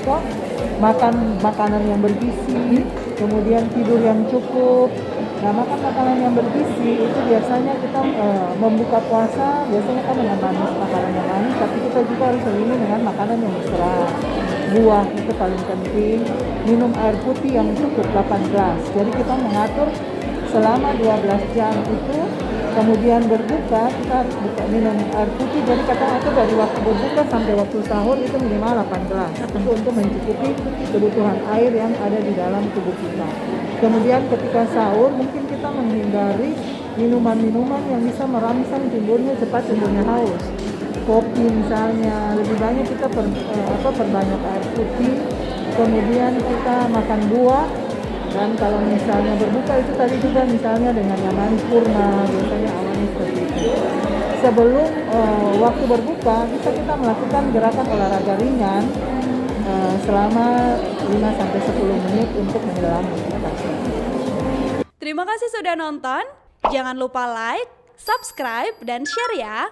berbuka, makan makanan yang bergizi, kemudian tidur yang cukup. Nah, makan makanan yang bergizi itu biasanya kita membuka puasa, biasanya kan dengan manis, makanan yang manis, tapi kita juga harus selingi dengan makanan yang berserat. Buah itu paling penting, minum air putih yang cukup 8 gelas. Jadi kita mengatur selama 12 jam itu, kemudian berbuka kita harus minum air putih. Jadi kata itu dari waktu berbuka sampai waktu sahur itu minimal 8 gelas. Itu untuk mencukupi kebutuhan air yang ada di dalam tubuh kita. Kemudian ketika sahur mungkin kita menghindari minuman-minuman yang bisa merangsang cepat timbulnya haus. Kopi misalnya, lebih banyak kita perbanyak air putih. Kemudian kita makan buah. Dan kalau misalnya berbuka itu tadi juga misalnya dengan yang manis, kurma, biasanya awalnya seperti itu. Sebelum waktu berbuka bisa kita melakukan gerakan olahraga ringan selama 5-10 menit untuk menjelang meditasi. Terima kasih sudah nonton. Jangan lupa like, subscribe, dan share ya.